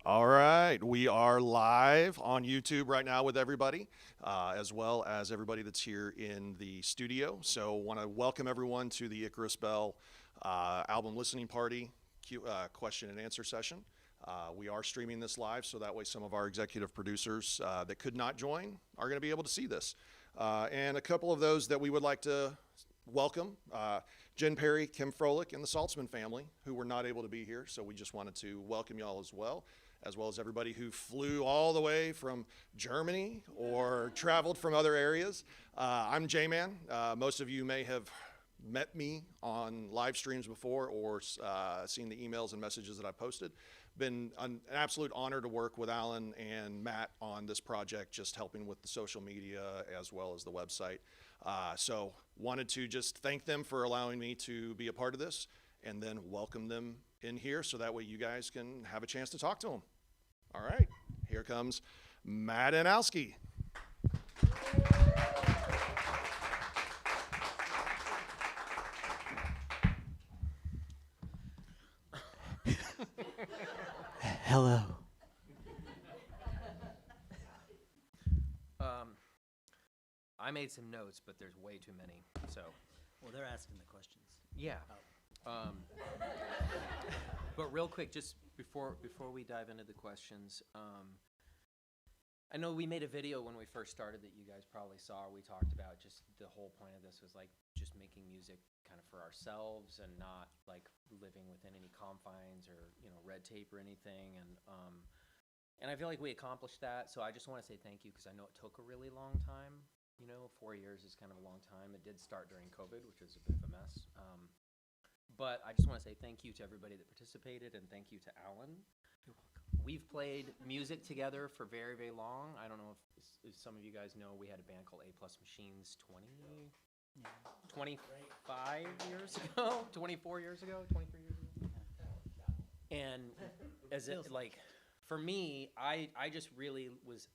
All right, we are live on YouTube right now with everybody, as well as everybody that's here in the studio. So, want to welcome everyone to the Icarus Bell album listening party question and answer session. We are streaming this live, so that way some of our executive producers that could not join are going to be able to see this. And a couple of those that we would like to welcome, Jen Perry, Kim Froelich, and the Saltzman family, who were not able to be here. So we just wanted to welcome y'all as well as everybody who flew all the way from Germany or traveled from other areas. I'm J-Man. Most of you may have met me on live streams before or seen the emails and messages that I posted. Been an absolute honor to work with Alan and Matt on this project, just helping with the social media as well as the website. So wanted to just thank them for allowing me to be a part of this and then welcome them in here so that way you guys can have a chance to talk to them. All right, here comes Matt Anowski. Hello. I made some notes, but there's way too many. So, Well, they're asking the questions. yeah. But real quick, just before we dive into the questions, I know we made a video when we first started that you guys probably saw. We talked about just the whole point of this was like just making music kind of for ourselves and not like living within any confines or red tape or anything. And I feel like we accomplished that. So I just want to say thank you because I know it took a really long time. 4 years is kind of a long time. It did start during COVID, which was a bit of a mess. But I just want to say thank you to everybody that participated and thank you to Alan. You're welcome. We've played music together for very, very long. I don't know if some of you guys know we had a band called A Plus Machines 25 years ago, 24 years ago, 23 years ago. And as it, like, for me, I just really was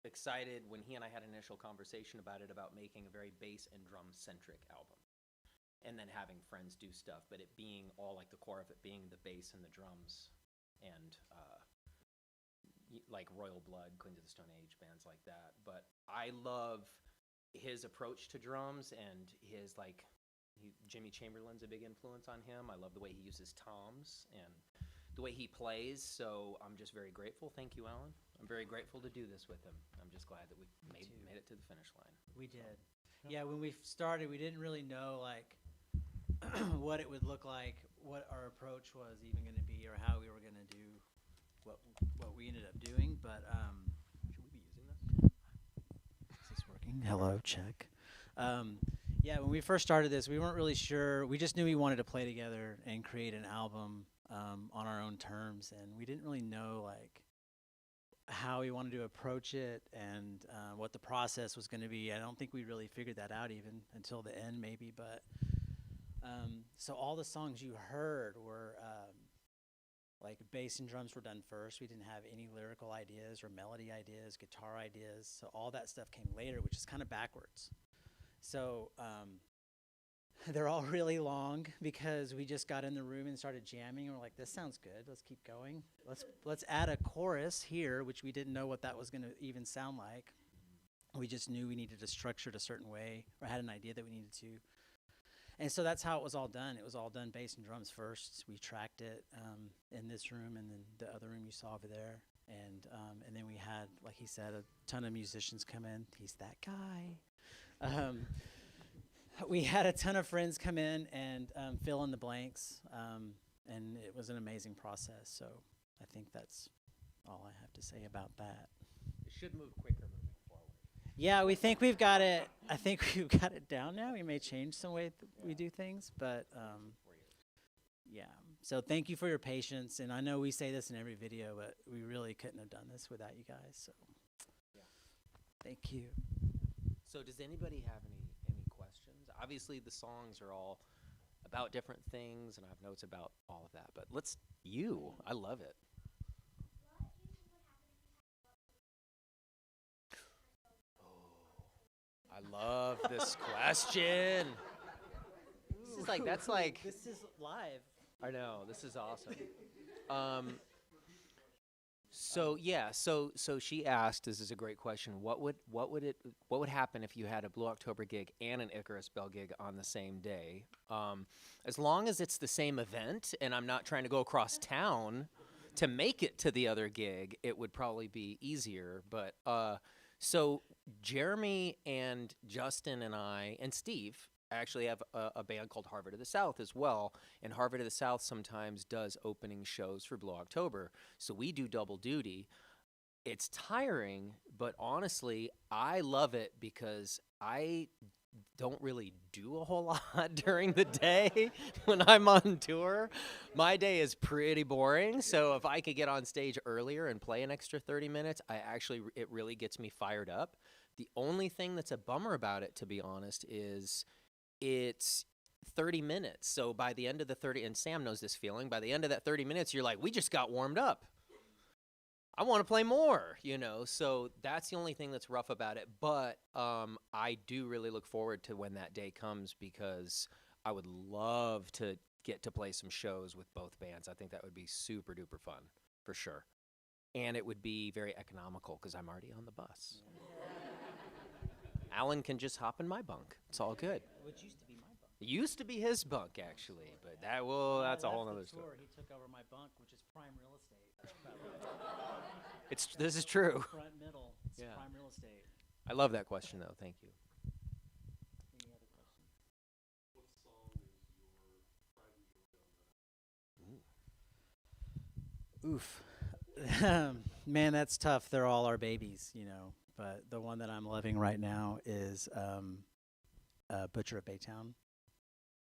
excited when he and I had an initial conversation about making a very bass and drum centric album. And then having friends do stuff, but it being all like the core of it being the bass and the drums and like Royal Blood, Queens of the Stone Age, bands like that. But I love his approach to drums and his Jimmy Chamberlin's a big influence on him. I love the way he uses toms and the way he plays. So I'm just very grateful. Thank you, Alan. I'm very grateful to do this with him. I'm just glad that we made it to the finish line. We did. Yeah, when we started, we didn't really know what it would look like, what our approach was even going to be, or how we were going to do what we ended up doing. But Should we be using this? is this working? Hello, check. Yeah, when we first started this, we weren't really sure. We just knew we wanted to play together and create an album on our own terms, and we didn't really know how we wanted to approach it and what the process was going to be. I don't think we really figured that out even until the end, maybe. But so all the songs you heard were bass and drums were done first. We didn't have any lyrical ideas or melody ideas, guitar ideas. So all that stuff came later, which is kind of backwards. So they're all really long because we just got in the room and started jamming. And we're like, this sounds good. Let's keep going. Let's add a chorus here, which we didn't know what that was going to even sound like. We just knew we needed to structure it a certain way or had an idea that we needed to. And so that's how it was all done. It was all done bass and drums first. We tracked it in this room and then the other room you saw over there. And then we had, like he said, a ton of musicians come in. He's that guy. We had a ton of friends come in and fill in the blanks. And it was an amazing process. So I think that's all I have to say about that. It should move quicker moving forward. Yeah, we think we've got it. I think we've got it down now. We may change some way we do things, but yeah. So thank you for your patience. And I know we say this in every video, but we really couldn't have done this without you guys. So Yeah. thank you. So does anybody have any questions? Obviously, the songs are all about different things, and I have notes about all of that. But I love it. Oh, I love this question. This is live. I know, this is awesome. So yeah, so she asked, this is a great question. What would happen if you had a Blue October gig and an Icarus Bell gig on the same day? As long as it's the same event and I'm not trying to go across town to make it to the other gig, it would probably be easier. But so Jeremy and Justin and I and Steve actually have a band called Harvard of the South as well, and Harvard of the South sometimes does opening shows for Blue October. So we do double duty. It's tiring, but honestly, I love it because I don't really do a whole lot during the day when I'm on tour. My day is pretty boring, so if I could get on stage earlier and play an extra 30 minutes, it really gets me fired up. The only thing that's a bummer about it, to be honest, is it's 30 minutes. So by the end of the 30, and Sam knows this feeling, by the end of that 30 minutes, you're like, we just got warmed up. I want to play more, you know? So that's the only thing that's rough about it. But I do really look forward to when that day comes because I would love to get to play some shows with both bands. I think that would be super duper fun, for sure. And it would be very economical because I'm already on the bus. Alan can just hop in my bunk. It's all good. Which used to be my bunk. It used to be his bunk, actually, but that's a whole other story. He took over my bunk, which is prime real estate. This is true. Front, middle. It's Yeah. prime real estate. I love that question, though. Thank you. Any other questions? Oof. Man, that's tough. They're all our babies, you know. But the one that I'm loving right now is Butcher of Baytown.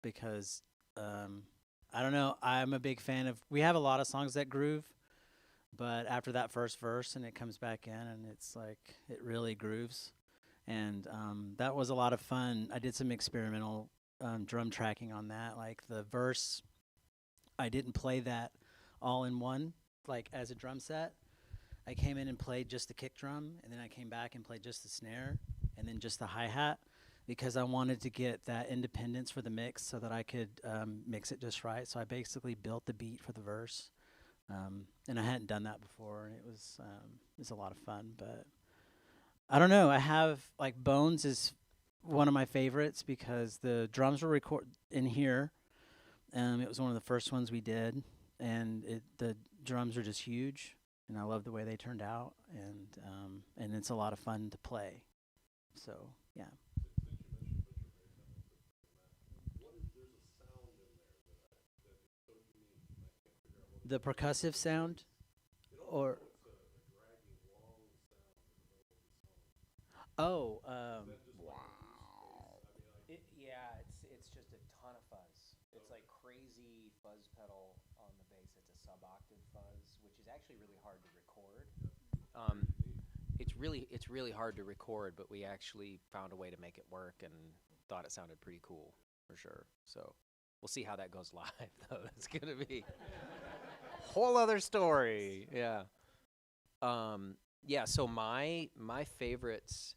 Because, I don't know, I'm a big fan of, we have a lot of songs that groove. But after that first verse and it comes back in and it's like, it really grooves. And that was a lot of fun. I did some experimental drum tracking on that. Like the verse, I didn't play that all in one, like as a drum set. I came in and played just the kick drum, and then I came back and played just the snare, and then just the hi-hat, because I wanted to get that independence for the mix so that I could mix it just right. So I basically built the beat for the verse. And I hadn't done that before, and it was a lot of fun. But I don't know. I have like Bones is one of my favorites because the drums were recorded in here. It was one of the first ones we did, and the drums are just huge, and I love the way they turned out, and it's a lot of fun to play. So yeah. The percussive sound, or oh, Yeah, it's just a ton of fuzz. It's like crazy fuzz pedal on the bass. It's a sub-octave fuzz, which is actually really hard to record. It's really hard to record, but we actually found a way to make it work and thought it sounded pretty cool for sure. So we'll see how that goes live, though. That's gonna be whole other story. Yeah. Yeah, so my favorites,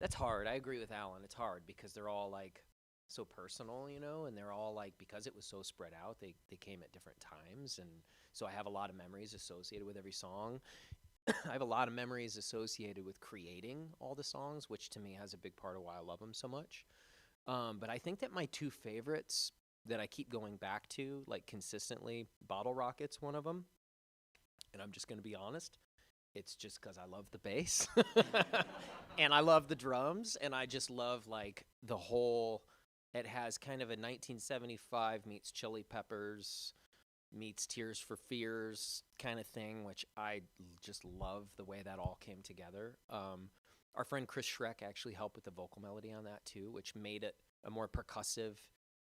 that's hard. I agree with Alan. It's hard because they're all like so personal, you know, and they're all like, because it was so spread out, they came at different times, and so I have a lot of memories associated with every song. I have a lot of memories associated with creating all the songs, which to me has a big part of why I love them so much. But I think that my two favorites that I keep going back to, like consistently, Bottle Rocket's one of them. And I'm just going to be honest. It's just because I love the bass. And I love the drums. And I just love, like, the whole, it has kind of a 1975 meets Chili Peppers meets Tears for Fears kind of thing, which I just love the way that all came together. Our friend Chris Schreck actually helped with the vocal melody on that, too, which made it a more percussive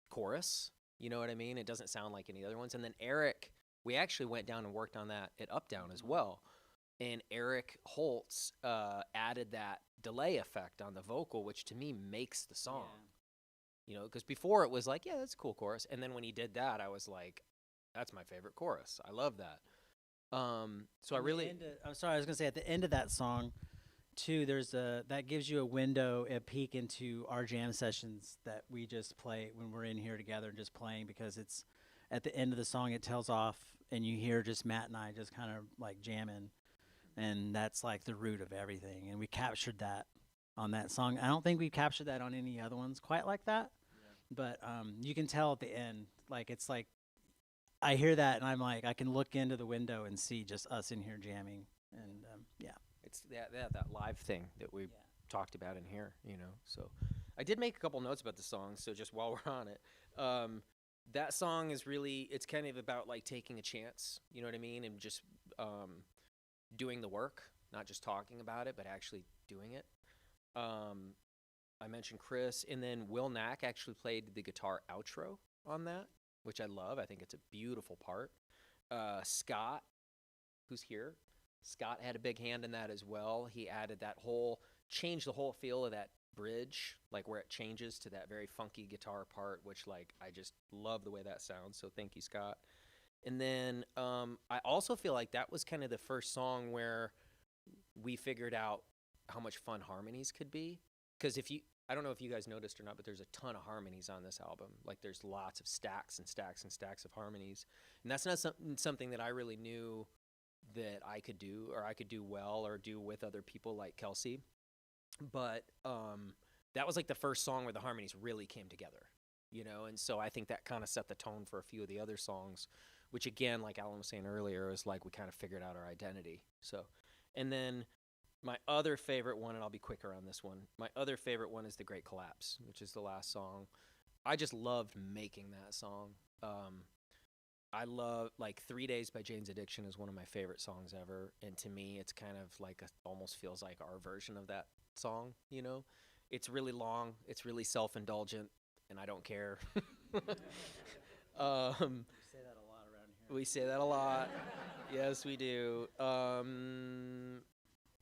chorus, you know what I mean? It doesn't sound like any other ones. And then Eric, we actually went down and worked on that at Up Down as well. And Eric Holtz added that delay effect on the vocal, which to me makes the song. Yeah. You know, because before it was like, yeah, that's a cool chorus. And then when he did that, I was like, that's my favorite chorus. I love that. So I really... I'm sorry, I was going to say, at the end of that song, too, that gives you a peek into our jam sessions that we just play when we're in here together and just playing, because it's at the end of the song it tells off and you hear just Matt and I just kind of like jamming. and that's like the root of everything. And we captured that on that song. I don't think we captured that on any other ones quite like that, but you can tell at the end, like it's like I hear that and I'm like I can look into the window and see just us in here jamming, and yeah. It's that live thing that we Yeah. talked about in here, you know. So I did make a couple notes about the song. So just while we're on it, that song is really, it's kind of about like taking a chance, you know what I mean, and just doing the work, not just talking about it, but actually doing it. I mentioned Chris, and then Will Knack actually played the guitar outro on that, which I love. I think it's a beautiful part. Scott, who's here, Scott had a big hand in that as well. He added that whole, changed the whole feel of that bridge, like where it changes to that very funky guitar part, which like I just love the way that sounds. So thank you, Scott. And then I also feel like that was kind of the first song where we figured out how much fun harmonies could be. Because if you, I don't know if you guys noticed or not, but there's a ton of harmonies on this album. Like there's lots of stacks and stacks and stacks of harmonies. And that's not something that I really knew that I could do, or I could do well, or do with other people like Kelsey. But that was like the first song where the harmonies really came together, you know? And so I think that kind of set the tone for a few of the other songs, which again, like Alan was saying earlier, is like we kind of figured out our identity. So, and then my other favorite one, and I'll be quicker on this one, my other favorite one is The Great Collapse, which is the last song. I just loved making that song. I love, like, 3 Days by Jane's Addiction is one of my favorite songs ever. And to me, it's kind of like, almost feels like our version of that song, you know? It's really long, it's really self-indulgent, and I don't care. We say that a lot around here. We say that a lot. Yes, we do. And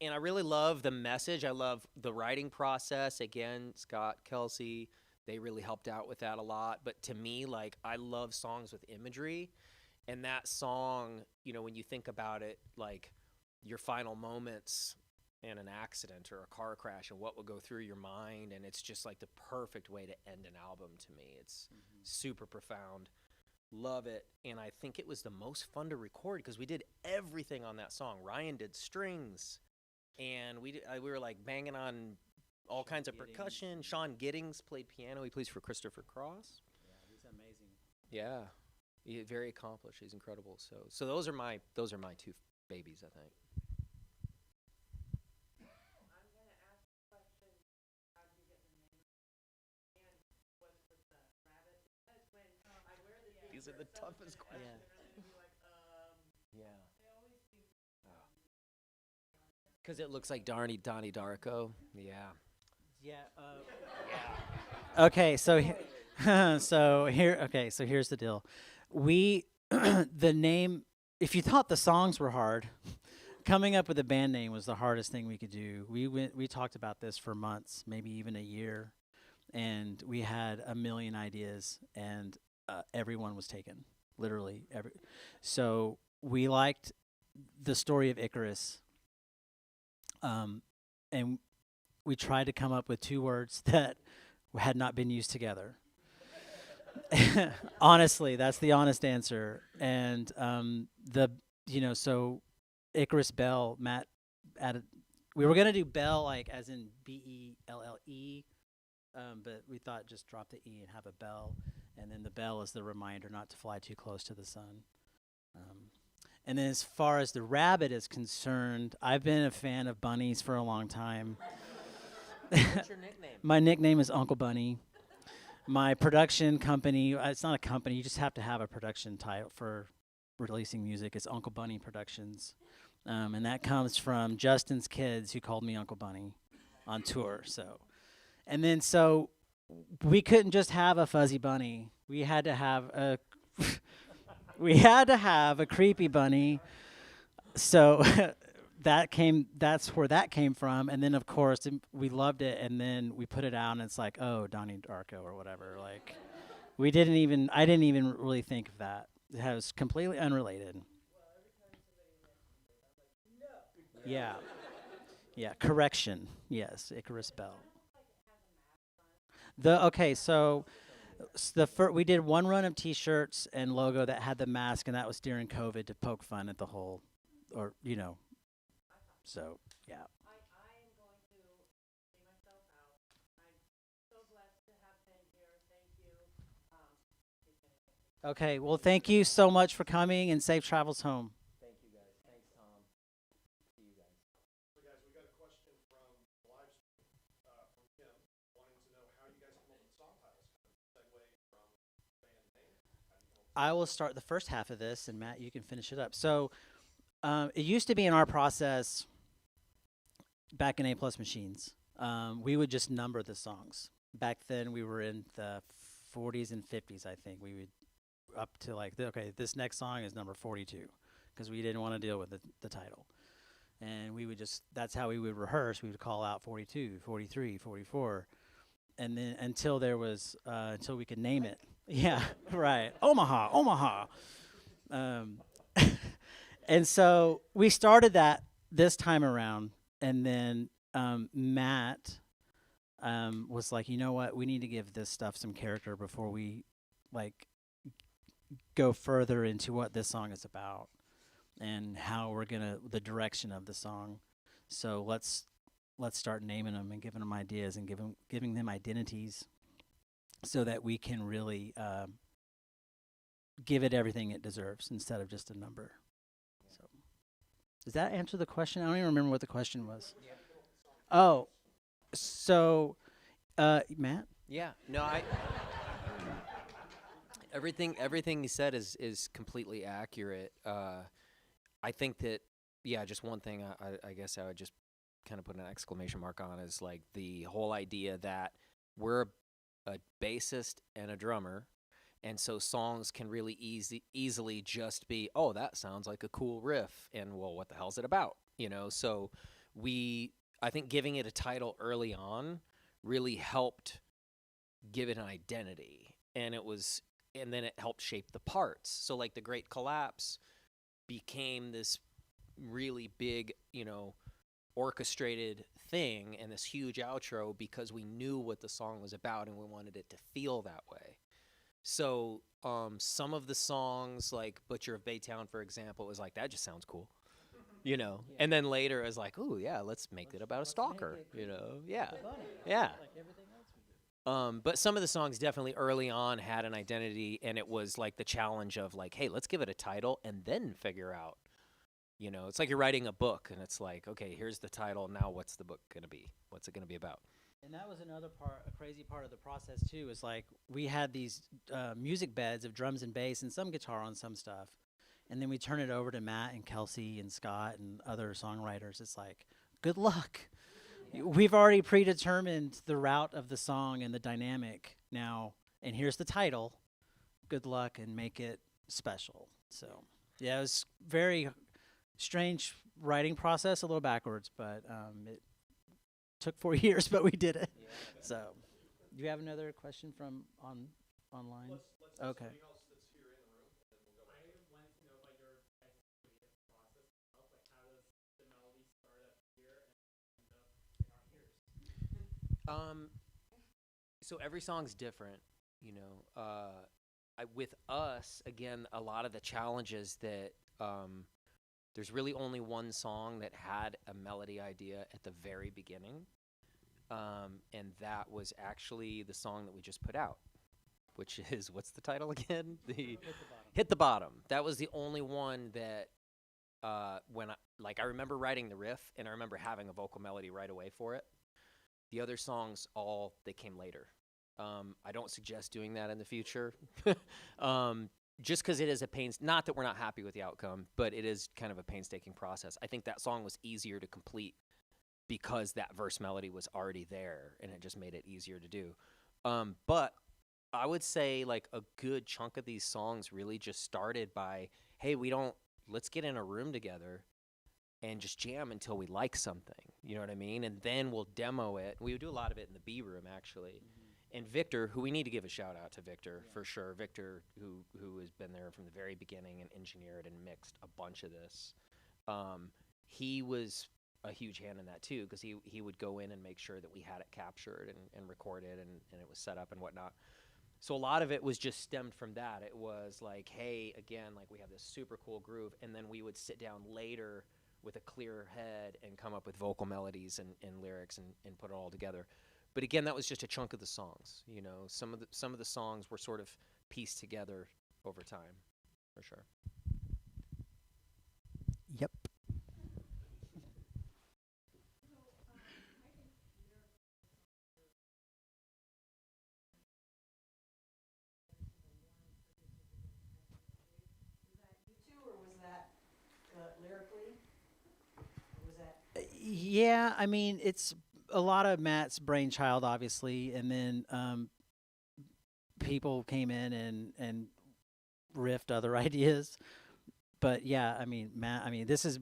I really love the message. I love the writing process. Again, Scott, Kelsey, they really helped out with that a lot. But to me, like, I love songs with imagery. And that song, you know, when you think about it, like your final moments in an accident or a car crash and what will go through your mind. And it's just like the perfect way to end an album to me. It's super profound. Love it. And I think it was the most fun to record because we did everything on that song. Ryan did strings, and we were like banging on all kinds of percussion. Sean Giddings played piano. He plays for Christopher Cross. Yeah, he's amazing. Yeah, very accomplished. He's incredible. So those are my two babies, I think. These are the toughest questions. Yeah. Because it looks like Donnie Darko. Yeah. Yeah. Okay, so so here's the deal. We the name. If you thought the songs were hard, coming up with a band name was the hardest thing we could do. We talked about this for months, maybe even a year, and we had a million ideas, and everyone was taken, literally every. So we liked the story of Icarus, and we tried to come up with two words that had not been used together. Honestly, that's the honest answer. And so Icarus Bell, Matt added. We were gonna do Bell like as in Belle, but we thought just drop the E and have a bell, and then the bell is the reminder not to fly too close to the sun. And then as far as the rabbit is concerned, I've been a fan of bunnies for a long time. What's your nickname? My nickname is Uncle Bunny. My production company, it's not a company, you just have to have a production title for releasing music. It's Uncle Bunny Productions. And that comes from Justin's kids who called me Uncle Bunny on tour. So we couldn't just have a fuzzy bunny. We had to have a creepy bunny. So that's where that came from. And then of course we loved it, and then we put it out and it's like, oh, Donnie Darko or whatever. Like I didn't even really think of that. It was completely unrelated. Yeah. Yeah, correction. Yes, Icarus Bell. We did one run of T-shirts and logo that had the mask, and that was during COVID to poke fun at the whole, or So yeah. I am going to say myself out. I'm so blessed to have been here. Thank you. It's been amazing. Okay. Well, thank you so much for coming, and safe travels home. Thank you guys. Thanks, Tom. See you guys. So, guys, we got a question from the live stream from Kim, wanting to know how you guys come up with song titles. Kind of segue from band name. How do you come up with I will start the first half of this, and Matt, you can finish it up. So, it used to be in our process back in A Plus Machines. We would just number the songs. Back then, we were in the 40s and 50s. I think we would up to like, okay, this next song is number 42, because we didn't want to deal with the title. And we would just, that's how we would rehearse. We would call out 42, 43, 44. And then until there was, until we could name it. Yeah, right. Omaha, Omaha. And so we started that this time around. And then Matt was like, you know what? We need to give this stuff some character before we like go further into what this song is about and how we're gonna the direction of the song. So let's start naming them and giving them ideas and giving them identities, so that we can really give it everything it deserves instead of just a number. So does that answer the question? I don't even remember what the question was. Yeah. Oh, so Matt. Yeah. No, everything you said is completely accurate. I think that, yeah, just one thing I guess I would just kind of put an exclamation mark on is like the whole idea that we're a bassist and a drummer, and so songs can really easily just be, oh, that sounds like a cool riff, and well, what the hell's it about? You know, so I think giving it a title early on really helped give it an identity, and then it helped shape the parts. So like the Great Collapse became this really big, orchestrated thing and this huge outro because we knew what the song was about and we wanted it to feel that way. So some of the songs, like Butcher of Baytown, for example, was like, that just sounds cool. Yeah. And then later it was like, ooh, yeah, let's make it about a stalker, Yeah. Yeah. Like everything else we do. But some of the songs definitely early on had an identity, and it was like the challenge of like, hey, let's give it a title and then figure out, it's like you're writing a book and it's like, okay, here's the title. Now what's the book going to be? What's it going to be about? And that was another part, a crazy part of the process too, is like we had these music beds of drums and bass and some guitar on some stuff. And then we turn it over to Matt and Kelsey and Scott and other songwriters. It's like, good luck. We've already predetermined the route of the song and the dynamic now, and here's the title. Good luck and make it special. So, yeah, it was very strange writing process, a little backwards, but it took 4 years, but we did it. Yeah. So, do you have another question from online? Okay. So every song's different, with us, again, a lot of the challenges that there's really only one song that had a melody idea at the very beginning, and that was actually the song that we just put out, which is, what's the title again? Hit the Bottom. That was the only one that I remember writing the riff, and I remember having a vocal melody right away for it. The other songs, they came later. I don't suggest doing that in the future, just because it is not that we're not happy with the outcome, but it is kind of a painstaking process. I think that song was easier to complete because that verse melody was already there, and it just made it easier to do. But I would say like a good chunk of these songs really just started by, hey, let's get in a room together and just jam until we like something, you know what I mean? And then we'll demo it. We would do a lot of it in the B room, actually. Mm-hmm. And Victor, who we need to give a shout out to Victor, for sure. Victor, who has been there from the very beginning and engineered and mixed a bunch of this. He was a huge hand in that too, because he would go in and make sure that we had it captured and recorded and it was set up and whatnot. So a lot of it was just stemmed from that. It was like, hey, again, like we have this super cool groove, and then we would sit down later with a clear head and come up with vocal melodies and lyrics and put it all together. But again, that was just a chunk of the songs. You know, some of the songs were sort of pieced together over time, for sure. Yep. You two, or was that lyrically? Or was that? Yeah, I mean, it's a lot of Matt's brainchild, obviously, and then people came in and riffed other ideas. But yeah, I mean, Matt. I mean, this is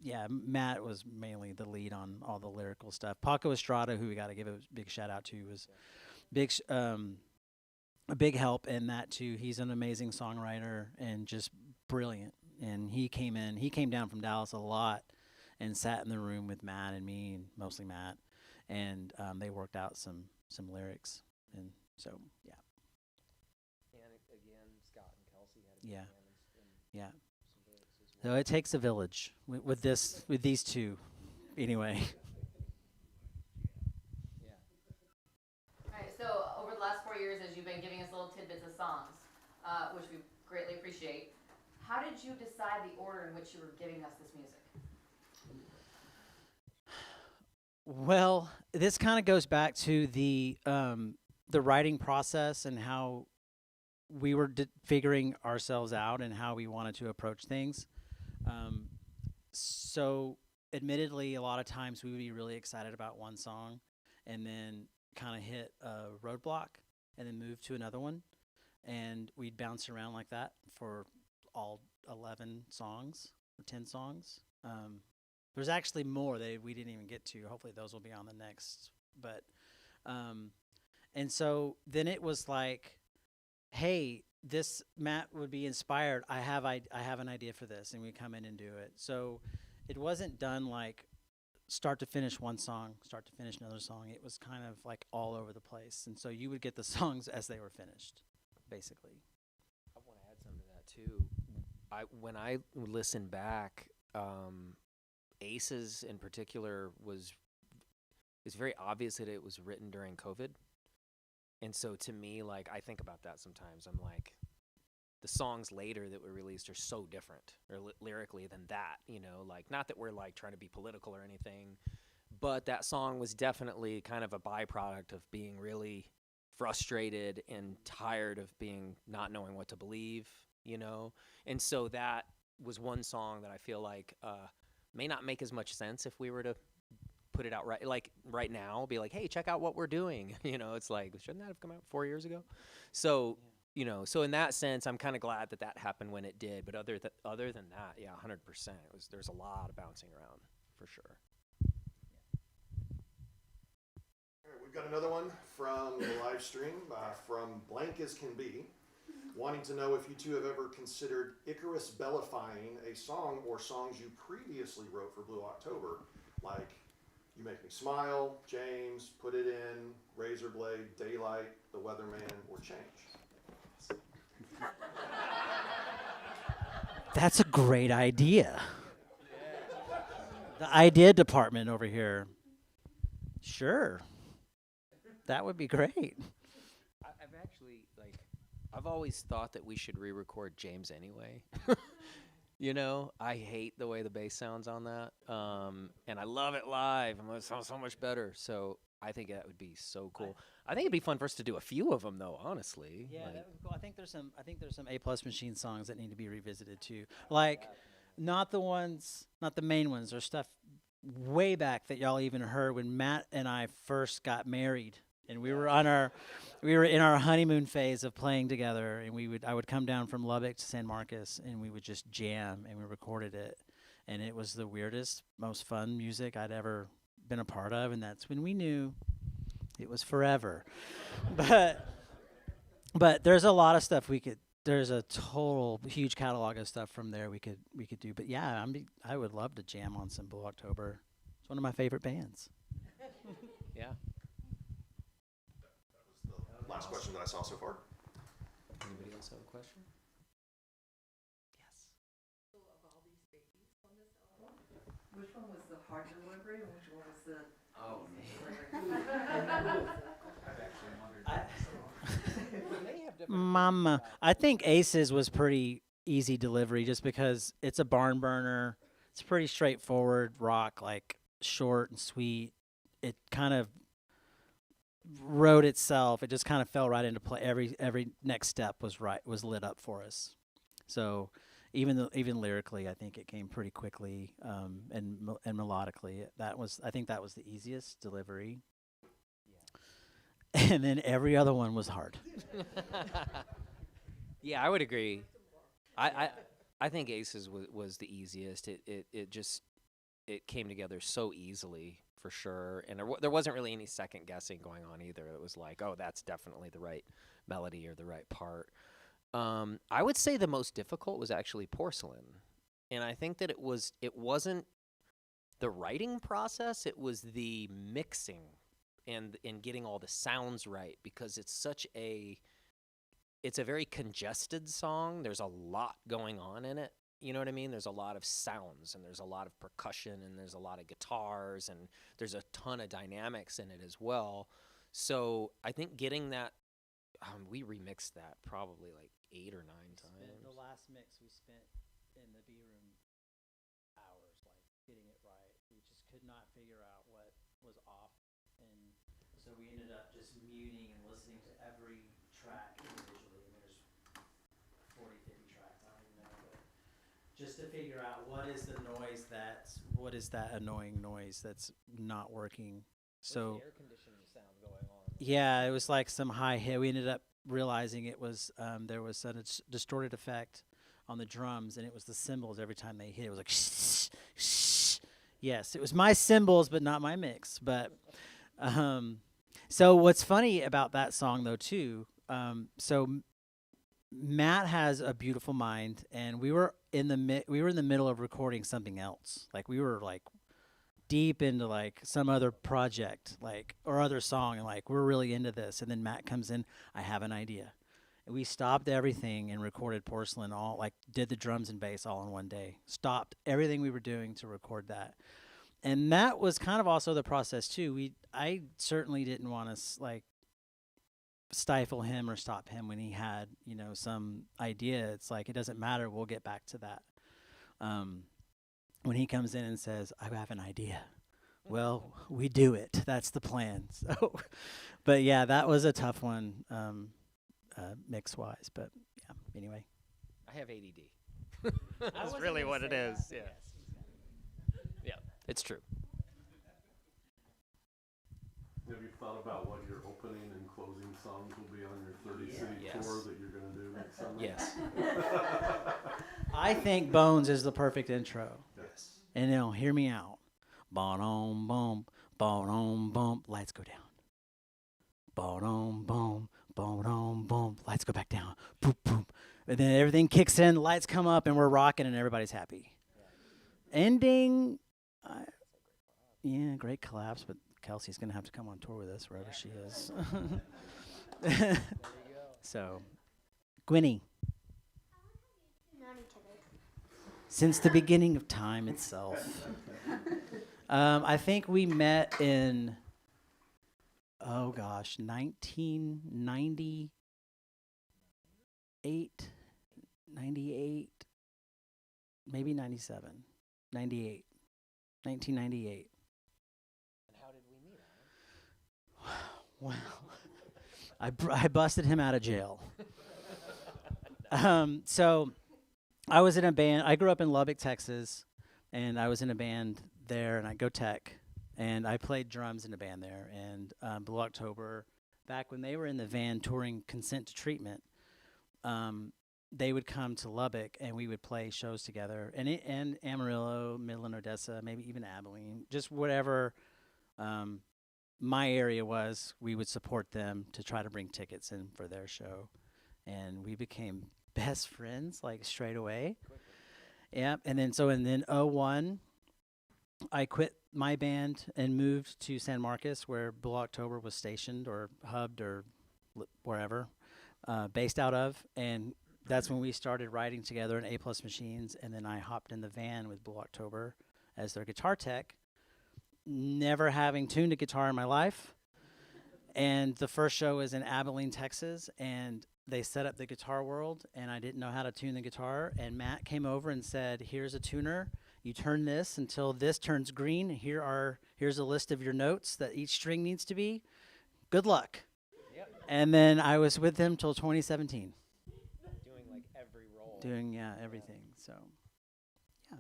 yeah. Matt was mainly the lead on all the lyrical stuff. Paco Estrada, who we got to give a big shout out to, was big. A big help in that too. He's an amazing songwriter and just brilliant. And he came down from Dallas a lot and sat in the room with Matt and me, and mostly Matt, and they worked out some lyrics. And so yeah, And again, Scott and Kelsey had a Yeah. hand in yeah. some lyrics as So well. it takes a village with these two, anyway. Yeah. All right, so over the last 4 years, as you've been giving us little tidbits of songs, which we greatly appreciate, how did you decide the order in which you were giving us this music? Well, this kind of goes back to the writing process and how we were figuring ourselves out and how we wanted to approach things. So, admittedly, a lot of times we would be really excited about one song, and then kind of hit a roadblock, and then move to another one, and we'd bounce around like that for all 11 songs or 10 songs. There's actually more that we didn't even get to. Hopefully those will be on the next. But and so then it was like, hey, this Matt would be inspired. I have an idea for this, and we come in and do it. So it wasn't done like start to finish one song, start to finish another song. It was kind of like all over the place. And so you would get the songs as they were finished, basically. I want to add something to that too. When I listen back, Aces in particular it's very obvious that it was written during COVID. And so to me, like, I think about that sometimes. I'm like, the songs later that were released are so different or lyrically than that, you know, like, not that we're like trying to be political or anything, but that song was definitely kind of a byproduct of being really frustrated and tired of not knowing what to believe, you know? And so that was one song that I feel like may not make as much sense if we were to put it out right now, be like, hey, check out what we're doing. You know, it's like, shouldn't that have come out 4 years ago? So, you know, so in that sense, I'm kind of glad that happened when it did. But other than that, yeah, 100%. There's a lot of bouncing around for sure. All right, we've got another one from the live stream from Blank as Can Be, wanting to know if you two have ever considered Icarus bellifying a song or songs you previously wrote for Blue October, like You Make Me Smile, James, Put It In, Razorblade, Daylight, The Weatherman, or Change. That's a great idea. The idea department over here. Sure. That would be great. I've always thought that we should re-record James anyway. You know, I hate the way the bass sounds on that, and I love it live. It sounds so much better. So I think that would be so cool. I think it'd be fun for us to do a few of them, though. Honestly, Yeah, like, that would be cool. I think there's some A+ Machine songs that need to be revisited too. Like, not the main ones, or stuff way back that y'all even heard when Matt and I first got married, and we were in our honeymoon phase of playing together, and I would come down from Lubbock to San Marcos, and we would just jam, and we recorded it, and it was the weirdest, most fun music I'd ever been a part of, and that's when we knew it was forever. But there's a lot of stuff there's a total huge catalog of stuff from there we could do. But yeah, I would love to jam on some Blue October. It's one of my favorite bands. yeah. Last question that I saw so far. Anybody else have a question? Yes. which one was the hard delivery and which one was the Oh, Mama, I think Aces was pretty easy delivery just because it's a barn burner. It's pretty straightforward rock, like short and sweet. It kind of wrote itself. It just kind of fell right into play. Every next step was lit up for us. So even lyrically, I think it came pretty quickly and melodically. I think that was the easiest delivery. And then every other one was hard. Yeah, I would agree. I think Aces was the easiest. It just it came together so easily for sure, and there wasn't really any second guessing going on either. It was like, oh, that's definitely the right melody or the right part. I would say the most difficult was actually Porcelain, and I think that it wasn't the writing process; it was the mixing and getting all the sounds right, because it's a very congested song. There's a lot going on in it. You know what I mean? There's a lot of sounds and there's a lot of percussion and there's a lot of guitars and there's a ton of dynamics in it as well. So I think getting that, we remixed that probably like 8 or 9 times. The last mix we spent in the B room hours, like getting it right. We just could not figure out what was off, and so we ended up just muting and listening to every track individually. And there's 40, 50 tracks, I don't even know, but just to figure out what is that annoying noise that's not working. So air conditioning sound going on. yeah, it was like some high hit. We ended up realizing it was there was a distorted effect on the drums, and it was the cymbals every time they hit. It was like shh, shh. Yes, it was my cymbals, but not my mix. But so what's funny about that song though too? Matt has a beautiful mind, and we were in the middle of recording something else. Like we were like deep into like some other project, like or other song, and like we're really into this. And then Matt comes in, I have an idea. And we stopped everything and recorded Porcelain, all like did the drums and bass all in one day. Stopped everything we were doing to record that. And that was kind of also the process too. I certainly didn't want to like stifle him or stop him when he had, some idea. It's like, it doesn't matter. We'll get back to that. When he comes in and says, I have an idea. Well, we do it. That's the plan. So, but yeah, that was a tough one, mix wise, but yeah, anyway. I have ADD. That's really what it is. Yeah. Yeah, it's true. Have you thought about what your opening and closing songs will be on your 30-city Yes. tour that you're going to do next summer? Yes. I think Bones is the perfect intro. Yes. And hear me out. Bon-om, bum, bon-om, bum, lights go down. Bon-om, bum, bon-om, bum, lights go back down. Boop, boop. And then everything kicks in, the lights come up, and we're rocking, and everybody's happy. Ending, great collapse, but Kelsey's going to have to come on tour with us wherever she is. So, Gwynnie. Since the beginning of time itself. I think we met in, 1998, 98, maybe 97, 98, 1998. And how did we meet? Well, I busted him out of jail. So I was in a band. I grew up in Lubbock, Texas, and I was in a band there, and I go tech, and I played drums in a band there. And Blue October, back when they were in the van touring Consent to Treatment, they would come to Lubbock, and we would play shows together. And Amarillo, Midland, Odessa, maybe even Abilene, just whatever my area was, we would support them to try to bring tickets in for their show. And we became best friends, like, straight away. Yeah, and then 01, I quit my band and moved to San Marcos, where Blue October was stationed or hubbed or wherever, based out of. And that's when we started writing together in A+ Machines, and then I hopped in the van with Blue October as their guitar tech, never having tuned a guitar in my life. And the first show was in Abilene, Texas, and they set up the Guitar World, and I didn't know how to tune the guitar. And Matt came over and said, "Here's a tuner. You turn this until this turns green. Here's a list of your notes that each string needs to be. Good luck." Yep. And then I was with them till 2017, Doing like every role. doing everything. So, yeah,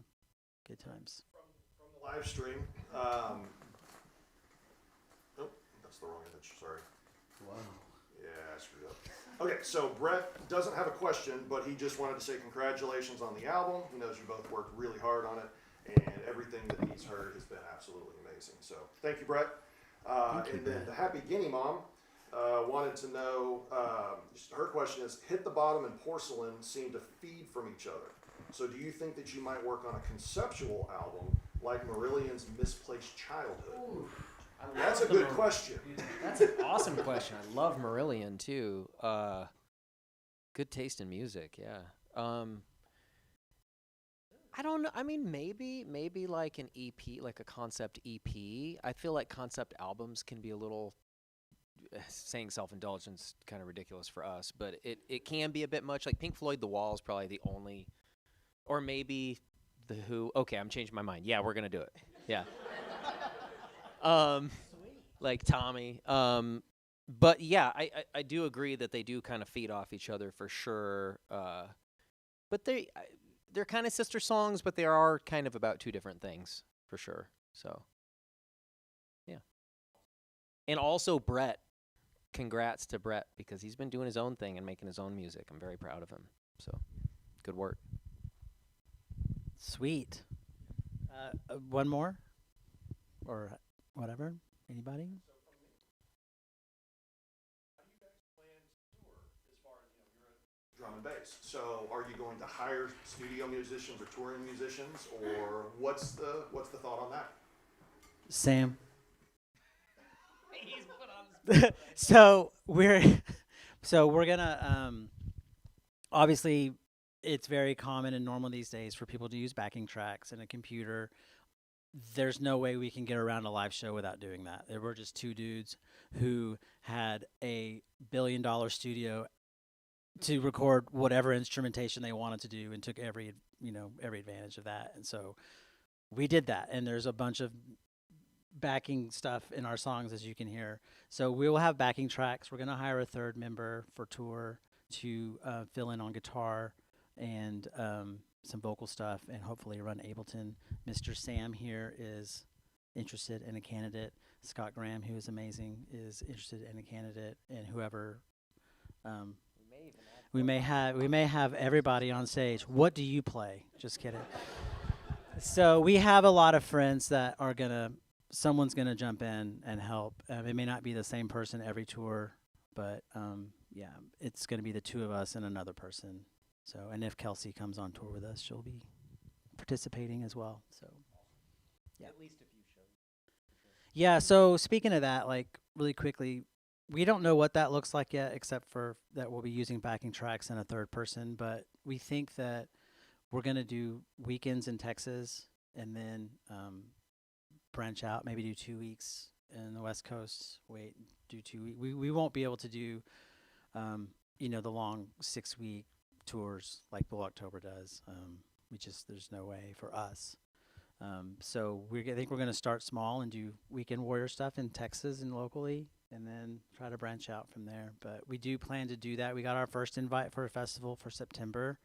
good times. From the live stream. Nope, that's the wrong image. Sorry. Wow. Yeah, I screwed up. Okay, so Brett doesn't have a question, but he just wanted to say congratulations on the album. He knows you both worked really hard on it, and everything that he's heard has been absolutely amazing. So thank you, Brett. Thank you, And then Brett. the Happy Guinea Mom wanted to know, her question is, Hit the Bottom and Porcelain seem to feed from each other. So do you think that you might work on a conceptual album like Marillion's Misplaced Childhood? That's a good question. That's an awesome question. I love Marillion too. Good taste in music, yeah. I don't know. I mean, maybe like an EP, like a concept EP. I feel like concept albums can be a little, saying self-indulgence, kind of ridiculous for us, but it can be a bit much. Like Pink Floyd, The Wall is probably the only, or maybe The Who. Okay, I'm changing my mind. Yeah, we're gonna do it. Yeah. Like Tommy. But yeah, I do agree that they do kind of feed off each other for sure. But they're kind of sister songs, but they are kind of about two different things for sure. So yeah. And also Brett. Congrats to Brett because he's been doing his own thing and making his own music. I'm very proud of him. So good work. Sweet. One more? Or whatever? Anybody? Drum and bass. So are you going to hire studio musicians or touring musicians, or what's the thought on that? Sam. so we're gonna obviously it's very common and normal these days for people to use backing tracks in a computer. There's no way we can get around a live show without doing that. There were just two dudes who had a $1 billion studio to record whatever instrumentation they wanted to do and took every advantage of that. And so we did that. And there's a bunch of backing stuff in our songs, as you can hear. So we will have backing tracks. We're going to hire a third member for tour to fill in on guitar and some vocal stuff, and hopefully run Ableton. Mr. Sam here is interested in a candidate. Scott Graham, who is amazing, is interested in a candidate, and whoever we may have everybody on stage. What do you play? Just kidding. So we have a lot of friends that are someone's gonna jump in and help. It may not be the same person every tour, but yeah, it's gonna be the two of us and another person. So, and if Kelsey comes on tour with us, she'll be participating as well. So, yeah. At least a few shows. Yeah, so speaking of that, like really quickly, we don't know what that looks like yet, except for that we'll be using backing tracks and a third person, but we think that we're going to do weekends in Texas and then branch out, maybe do 2 weeks in the West Coast, do 2 weeks. We won't be able to do, the long 6-week tours like Blue October does. There's no way for us. So I think we're going to start small and do Weekend Warrior stuff in Texas and locally, and then try to branch out from there. But we do plan to do that. We got our first invite for a festival for September.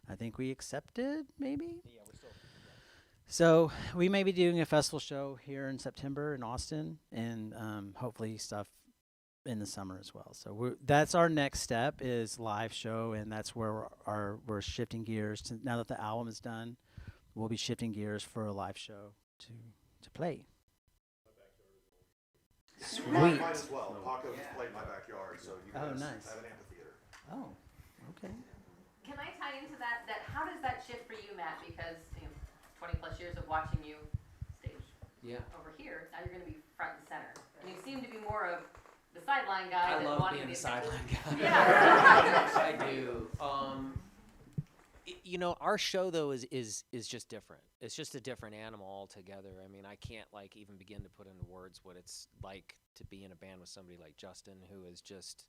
I think we accepted, maybe? Yeah, we're still. So we may be doing a festival show here in September in Austin, and hopefully stuff in the summer as well. So that's our next step, is live show, and that's where we're shifting gears to. Now that the album is done, we'll be shifting gears for a live show to play. Sweet. Mine as well. Paco has played my backyard, so you Oh, guys nice. have an amphitheater. Oh, okay. Can I tie into that, how does that shift for you, Matt? Because, 20 plus years of watching you stage Yeah. over here, now you're gonna be front and center. And you seem to be more of the sideline guy I than love wanting being to the be sideline guy. Yeah. I do. You know, our show though is just different. It's just a different animal altogether. I mean, I can't like even begin to put into words what it's like to be in a band with somebody like Justin, who is just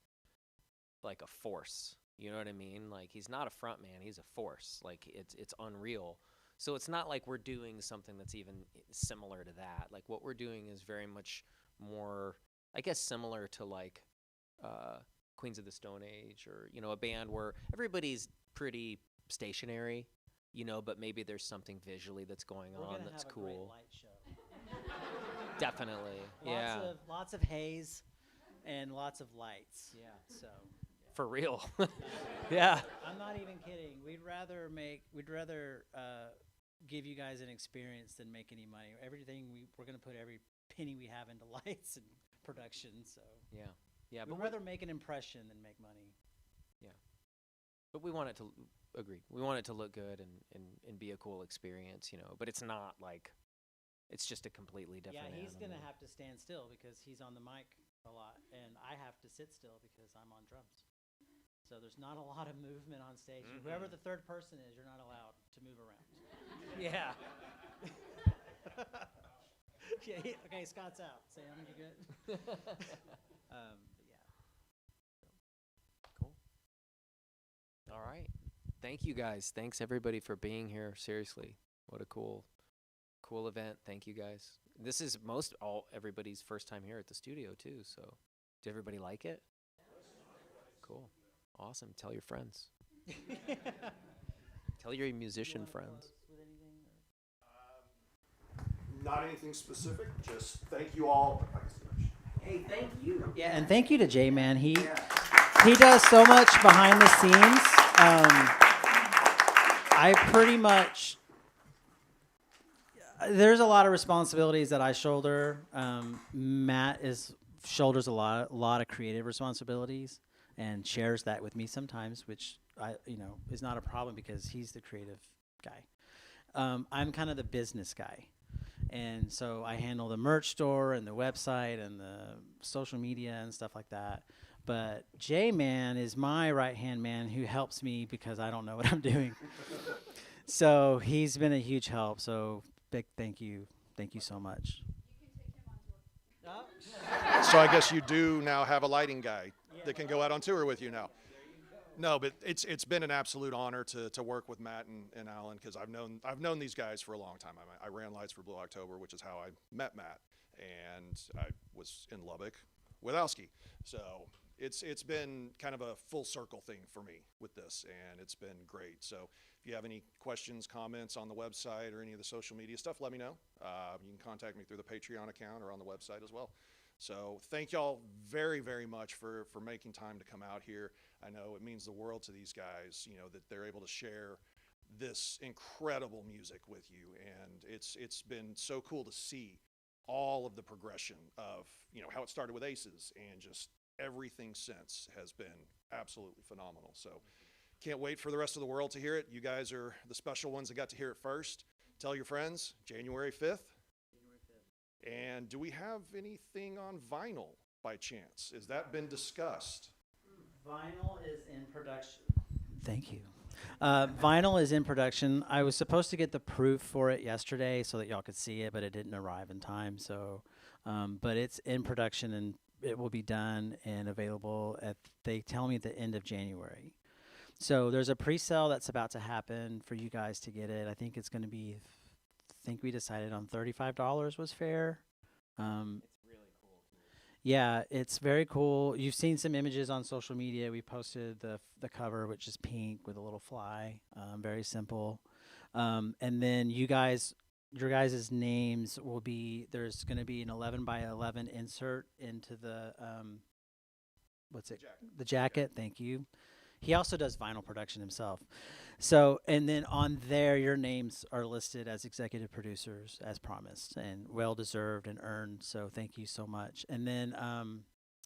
like a force. You know what I mean? Like, he's not a front man, he's a force. Like, it's unreal. So it's not like we're doing something that's even similar to that. Like, what we're doing is very much more, I guess, similar to like Queens of the Stone Age, or, you know, a band where everybody's pretty stationary, you know, but maybe there's something visually that's going We're on gonna that's have a cool. great light show. Definitely. Yeah. Lots of haze and lots of lights. Yeah. So For real. Yeah. I'm not even kidding. We'd rather give you guys an experience than make any money. We're gonna put every penny we have into lights and production. So Yeah. Yeah. we'd But rather make an impression than make money. But we want it to agree. We want it to look good and be a cool experience, you know. But it's not like it's just a completely different. Yeah, he's animal. gonna have to stand still because he's on the mic a lot, and I have to sit still because I'm on drums. So there's not a lot of movement on stage. Whoever the third person is, you're not allowed to move around. Yeah. Yeah, okay, Scott's out. Sam, you good? But yeah. Cool. All right. Thank you guys. Thanks everybody for being here. Seriously, what a cool event. Thank you guys. This is everybody's first time here at the studio too. So, did everybody like it? Cool. Awesome. Tell your friends. Tell your musician friends. Not anything specific, just thank you all. Hey, thank you. Yeah, and thank you to Jay, man. He does so much behind the scenes. I pretty much there's a lot of responsibilities that I shoulder. Matt shoulders a lot of creative responsibilities and shares that with me sometimes, which is not a problem because he's the creative guy. I'm kind of the business guy. And so I handle the merch store and the website and the social media and stuff like that. But J-Man is my right-hand man who helps me because I don't know what I'm doing. So he's been a huge help. So big thank you. Thank you so much. So I guess you do now have a lighting guy that can go out on tour with you now. No, but it's been an absolute honor to work with Matt and Alan, because I've known these guys for a long time. I ran lights for Blue October, which is how I met Matt, and I was in Lubbock with Alski. So it's been kind of a full circle thing for me with this, and it's been great. So if you have any questions, comments on the website or any of the social media stuff, let me know. You can contact me through the Patreon account or on the website as well. So thank y'all very, very much for making time to come out here. I know it means the world to these guys, that they're able to share this incredible music with you. And it's been so cool to see all of the progression of, how it started with Aces, and just everything since has been absolutely phenomenal. So can't wait for the rest of the world to hear it. You guys are the special ones that got to hear it first. Tell your friends, January 5th. And do we have anything on vinyl by chance? Has that been discussed? Vinyl is in production. Thank you. Vinyl is in production. I was supposed to get the proof for it yesterday so that y'all could see it, but it didn't arrive in time. So, but it's in production and it will be done and available they tell me, the end of January. So there's a pre-sale that's about to happen for you guys to get it. I think it's going to be, we decided on $35 was fair. It's really cool. Yeah, it's very cool. You've seen some images on social media. We posted the cover, which is pink with a little fly. Very simple. And then your guys' names will be, there's going to be an 11 by 11 insert into the, the jacket. Thank you. He also does vinyl production himself. So, and then on there, your names are listed as executive producers, as promised, and well-deserved and earned. So thank you so much. And then,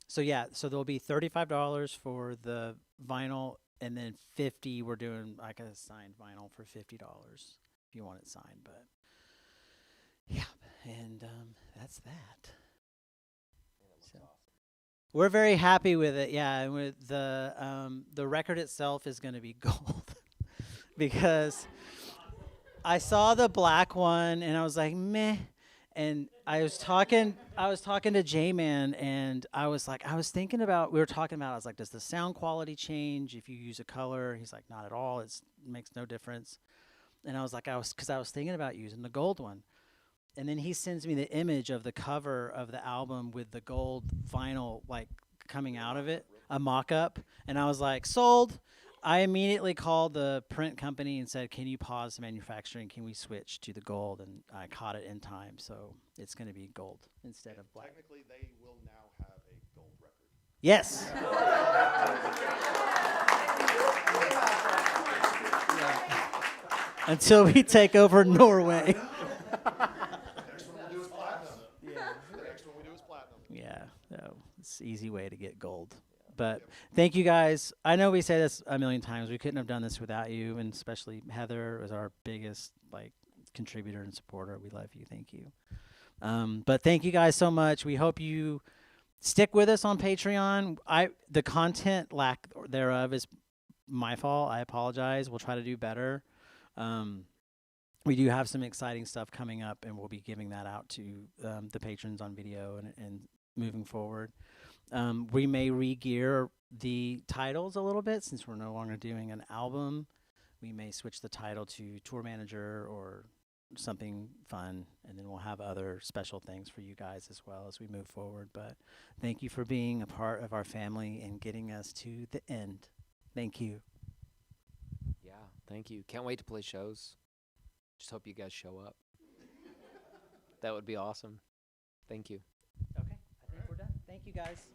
so there'll be $35 for the vinyl, and then $50, we're doing like a signed vinyl for $50 if you want it signed. But yeah, and that's that. So. We're very happy with it, yeah. And with the record itself is going to be gold. because I saw the black one and I was like, meh. And I was talking to J-Man, and I was thinking about, we were talking about, I was like, does the sound quality change if you use a color? He's like, not at all. It makes no difference. And I was like, because I was thinking about using the gold one. And then he sends me the image of the cover of the album with the gold vinyl like coming out of it, a mock-up. And I was like, sold. I immediately called the print company and said, can you pause the manufacturing? Can we switch to the gold? And I caught it in time, so it's going to be gold instead of black. Technically, they will now have a gold record. Yes. Until we take over Norway. Next one we'll do is platinum. The next one we do is platinum. Yeah, no, it's an easy way to get gold. But thank you guys. I know we say this a million times. We couldn't have done this without you, and especially Heather was our biggest contributor and supporter. We love you. Thank you. But thank you guys so much. We hope you stick with us on Patreon. The content lack thereof is my fault. I apologize. We'll try to do better. We do have some exciting stuff coming up, and we'll be giving that out to the patrons on video and moving forward. We may re-gear the titles a little bit since we're no longer doing an album. We may switch the title to Tour Manager or something fun, and then we'll have other special things for you guys as well as we move forward. But thank you for being a part of our family and getting us to the end. Thank you. Yeah, thank you. Can't wait to play shows. Just hope you guys show up. That would be awesome. Thank you. Okay, I think we're done. Thank you guys.